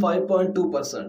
5.2%,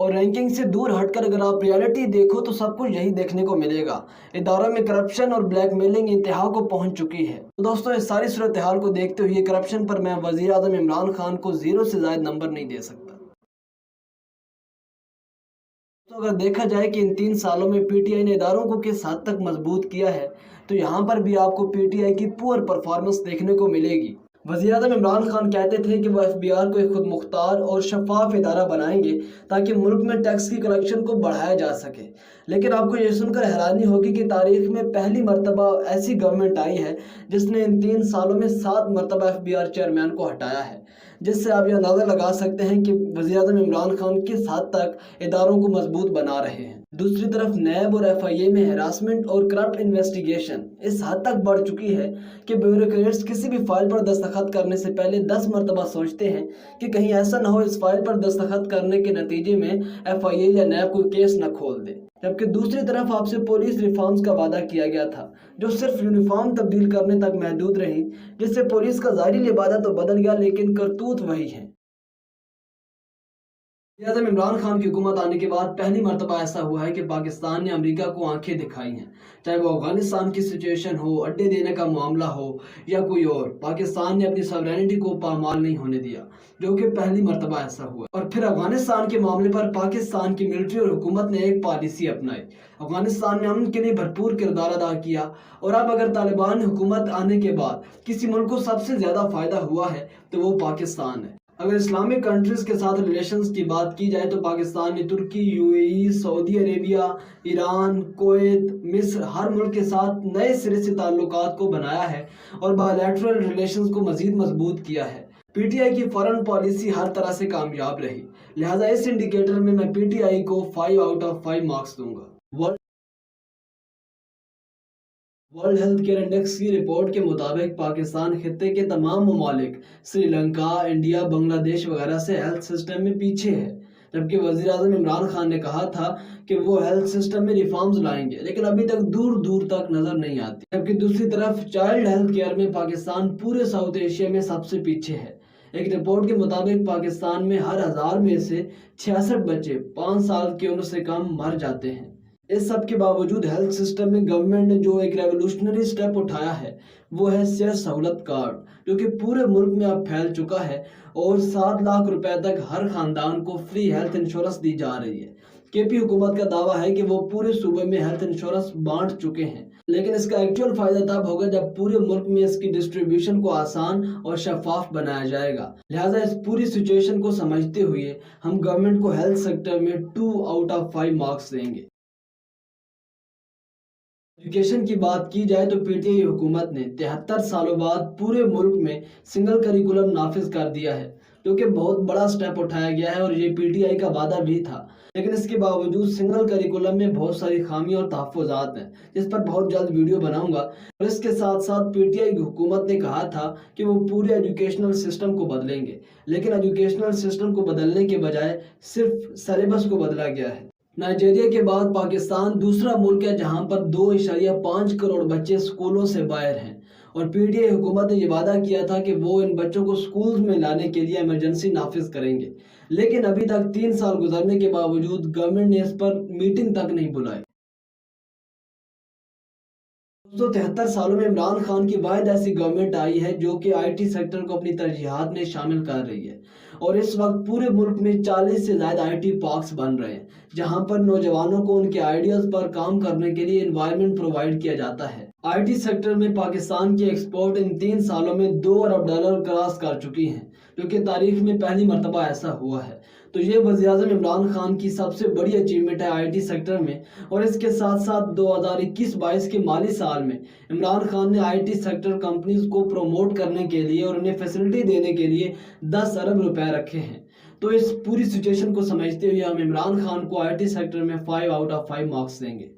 اور رینکنگ سے دور ہٹ کر اگر آپ ریالٹی دیکھو تو سب کچھ یہی دیکھنے کو ملے گا۔ اداروں میں کرپشن اور بلیک میلنگ انتہا کو پہنچ چکی ہے۔ تو دوستوں، اس ساری صورتحال کو دیکھتے ہوئے کرپشن پر میں وزیر اعظم عمران خان کو 0 سے زائد نمبر نہیں دے سکتا۔ تو اگر دیکھا جائے کہ ان 3 سالوں میں پی ٹی آئی نے اداروں کو کس حد تک مضبوط کیا ہے، تو یہاں پر بھی آپ کو پی ٹی آئی کی پور پرفارمنس دیکھنے کو ملے گی۔ وزیر اعظم عمران خان کہتے تھے کہ وہ ایف بی آر کو ایک خود مختار اور شفاف ادارہ بنائیں گے تاکہ ملک میں ٹیکس کی کلیکشن کو بڑھایا جا سکے، لیکن آپ کو یہ سن کر حیرانی ہوگی کہ تاریخ میں پہلی مرتبہ ایسی گورنمنٹ آئی ہے جس نے ان 3 سالوں میں 7 مرتبہ ایف بی آر چیئرمین کو ہٹایا ہے، جس سے آپ یہ اندازہ لگا سکتے ہیں کہ وزیر اعظم عمران خان کس حد تک اداروں کو مضبوط بنا رہے ہیں۔ دوسری طرف نیب اور ایف آئی اے میں ہراسمنٹ اور کرپٹ انویسٹیگیشن اس حد تک بڑھ چکی ہے کہ بیوروکریٹس کسی بھی فائل پر دستخط کرنے سے پہلے 10 مرتبہ سوچتے ہیں کہ کہیں ایسا نہ ہو اس فائل پر دستخط کرنے کے نتیجے میں ایف آئی اے یا نیب کوئی کیس نہ کھول دے۔ جبکہ دوسری طرف آپ سے پولیس ریفارمز کا وعدہ کیا گیا تھا جو صرف یونیفارم تبدیل کرنے تک محدود رہی، جس سے پولیس کا ظاہری لبادہ تو بدل گیا لیکن کرتوت وہی ہے۔ وزیر اعظم عمران خان کی حکومت آنے کے بعد پہلی مرتبہ ایسا ہوا ہے کہ پاکستان نے امریکہ کو آنکھیں دکھائی ہیں، چاہے وہ افغانستان کی سچویشن ہو، اڈے دینے کا معاملہ ہو یا کوئی اور۔ پاکستان نے اپنی سوورینٹی کو پامال نہیں ہونے دیا، جو کہ پہلی مرتبہ ایسا ہوا۔ اور پھر افغانستان کے معاملے پر پاکستان کی ملٹری اور حکومت نے ایک پالیسی اپنائی، افغانستان نے امن کے لیے بھرپور کردار ادا کیا۔ اور اب اگر طالبان حکومت آنے کے بعد کسی ملک کو سب سے زیادہ فائدہ ہوا ہے تو وہ پاکستان ہے۔ اگر اسلامک کنٹریز کے ساتھ ریلیشنز کی بات کی جائے تو پاکستان نے ترکی، یو اے ای، سعودی عربیہ، ایران، کویت، مصر، ہر ملک کے ساتھ نئے سرے سے تعلقات کو بنایا ہے اور بائیلیٹرل ریلیشنز کو مزید مضبوط کیا ہے۔ پی ٹی آئی کی فارن پالیسی ہر طرح سے کامیاب رہی، لہٰذا اس انڈیکیٹر میں پی ٹی آئی کو 5/5 مارکس دوں گا۔ ورلڈ ہیلتھ کیئر انڈیکس کی رپورٹ کے مطابق پاکستان خطے کے تمام ممالک سری لنکا، انڈیا، بنگلہ دیش وغیرہ سے ہیلتھ سسٹم میں پیچھے ہے، جبکہ وزیر اعظم عمران خان نے کہا تھا کہ وہ ہیلتھ سسٹم میں ریفارمز لائیں گے، لیکن ابھی تک دور دور تک نظر نہیں آتی۔ جبکہ دوسری طرف چائلڈ ہیلتھ کیئر میں پاکستان پورے ساؤتھ ایشیا میں سب سے پیچھے ہے۔ ایک رپورٹ کے مطابق پاکستان میں ہر 1000 میں سے 66 بچے 5 سال کی عمر سے کم مر جاتے ہیں۔ اس سب کے باوجود ہیلتھ سسٹم میں گورنمنٹ نے جو ایک ریولوشنری سٹیپ اٹھایا ہے وہ ہے صحت سہولت کارڈ، جو کہ پورے ملک میں اب پھیل چکا ہے اور 7 لاکھ روپے تک ہر خاندان کو فری ہیلتھ انشورنس دی جا رہی ہے۔ کے پی حکومت کا دعویٰ ہے کہ وہ پورے صوبے میں ہیلتھ انشورنس بانٹ چکے ہیں، لیکن اس کا ایکچوئل فائدہ تب ہوگا جب پورے ملک میں اس کی ڈسٹریبیوشن کو آسان اور شفاف بنایا جائے گا۔ لہٰذا اس پوری سچویشن کو سمجھتے ہوئے ہم گورنمنٹ کو ہیلتھ سیکٹر میں 2/5 مارکس دیں گے۔ ایجوکیشن کی بات کی جائے تو پی ٹی آئی حکومت نے 73 سالوں بعد پورے ملک میں سنگل کریکولم نافذ کر دیا ہے، جو کہ بہت بڑا سٹیپ اٹھایا گیا ہے اور یہ پی ٹی آئی کا وعدہ بھی تھا، لیکن اس کے باوجود سنگل کریکولم میں بہت ساری خامیاں اور تحفظات ہیں، جس پر بہت جلد ویڈیو بناؤں گا۔ اور اس کے ساتھ ساتھ پی ٹی آئی کی حکومت نے کہا تھا کہ وہ پورے ایجوکیشنل سسٹم کو بدلیں گے، لیکن ایجوکیشنل سسٹم کو بدلنے کے بجائے صرف سلیبس کو بدلا گیا ہے۔ نائجیریا کے بعد پاکستان دوسرا ملک ہے جہاں پر 2.5 کروڑ بچے سکولوں سے باہر ہیں، اور پی ٹی آئی حکومت نے یہ وعدہ کیا تھا کہ وہ ان بچوں کو سکولز میں لانے کے لیے ایمرجنسی نافذ کریں گے، لیکن ابھی تک 3 سال گزرنے کے باوجود گورنمنٹ نے اس پر میٹنگ تک نہیں بلائی۔ 73 سالوں میں عمران خان کی واحد ایسی گورنمنٹ آئی ہے جو کہ آئی ٹی سیکٹر کو اپنی ترجیحات میں شامل کر رہی ہے، اور اس وقت پورے ملک میں 40 سے زائد آئی ٹی پارکس بن رہے ہیں جہاں پر نوجوانوں کو ان کے آئیڈیاز پر کام کرنے کے لیے انوائرمنٹ پرووائڈ کیا جاتا ہے۔ آئی ٹی سیکٹر میں پاکستان کی ایکسپورٹ ان 3 سالوں میں $2 ارب کراس کر چکی ہیں، جو کہ تاریخ میں پہلی مرتبہ ایسا ہوا ہے۔ تو یہ وزیر اعظم عمران خان کی سب سے بڑی اچیومنٹ ہے آئی ٹی سیکٹر میں، اور اس کے ساتھ ساتھ 2021-22 کے مالی سال میں عمران خان نے آئی ٹی سیکٹر کمپنیز کو پروموٹ کرنے کے لیے اور انہیں فیسلٹی دینے کے لیے 10 ارب روپے رکھے ہیں۔ تو اس پوری سچویشن کو سمجھتے ہوئے ہم عمران خان کو آئی ٹی سیکٹر میں 5/5 مارکس دیں گے۔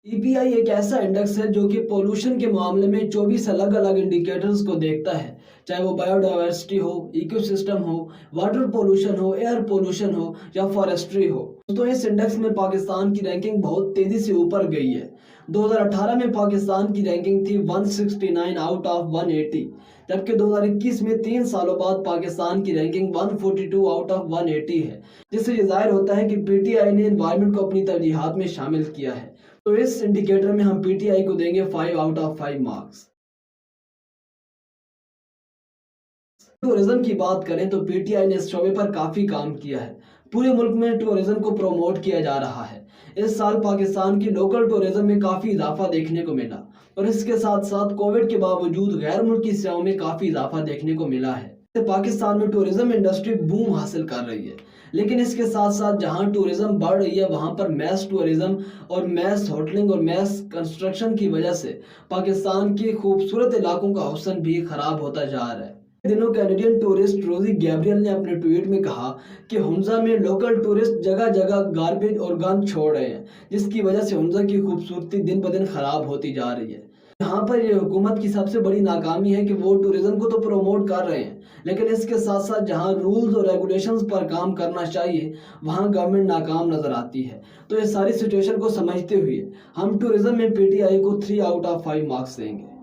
EPI ایک ایسا انڈیکس ہے جو کہ پولوشن کے معاملے میں 24 الگ الگ انڈیکیٹرز کو دیکھتا ہے، چاہے وہ بایو ڈائیورسٹی ہو، ایکو سسٹم ہو، واٹر پولوشن ہو، ایئر پولوشن ہو یا فارسٹری ہو۔ تو اس انڈیکس میں پاکستان کی رینکنگ بہت تیزی سے اوپر گئی ہے۔ 2018 میں پاکستان کی رینکنگ تھی 169 آؤٹ آف 180، جبکہ 2021 میں 3 سالوں بعد پاکستان کی رینکنگ 142 آؤٹ آف 180 ہے، جس سے یہ ظاہر ہوتا ہے کہ PTI نے انوائرمنٹ کو اپنی ترجیحات میں شامل کیا ہے۔ تو اس انڈیکیٹر میں ہم PTI کو دیں گے 5 آؤٹ آف 5 مارکس۔ ٹورزم کی بات کریں تو PTI نے اس شعبے پر کافی کام کیا ہے۔ پورے ملک میں ٹورزم کو پروموٹ کیا جا رہا ہے۔ اس سال پاکستان کی لوکل ٹورزم میں کافی اضافہ دیکھنے کو ملا، اور اس کے ساتھ ساتھ کووڈ کے باوجود غیر ملکی سیاحوں میں کافی اضافہ دیکھنے کو ملا ہے۔ پاکستان میں ٹورزم انڈسٹری بوم حاصل کر رہی ہے، لیکن اس کے ساتھ ساتھ جہاں ٹورزم بڑھ رہی ہے وہاں پر میس ٹورزم اور میس ہوٹلنگ اور میس کنسٹرکشن کی وجہ سے پاکستان کی خوبصورت علاقوں کا حسن بھی خراب ہوتا جا رہا ہے۔ دنوں کینیڈین ٹورسٹ روزی گیبریل نے اپنے ٹویٹ میں کہا کہ ہنزا میں لوکل ٹورسٹ جگہ جگہ گاربیج اور گند چھوڑ رہے ہیں، جس کی وجہ سے ہنزا کی خوبصورتی دن بدن خراب ہوتی جا رہی ہے۔ یہاں پر یہ حکومت کی سب سے بڑی ناکامی ہے کہ وہ ٹورزم کو تو پروموٹ کر رہے ہیں، لیکن اس کے ساتھ ساتھ جہاں رولز اور ریگولیشنز پر کام کرنا چاہیے وہاں گورنمنٹ ناکام نظر آتی ہے۔ تو یہ ساری سچویشن کو سمجھتے ہوئے ہم ٹورزم میں PTI کو 3 آؤٹ آف 5 مارکس دیں گے۔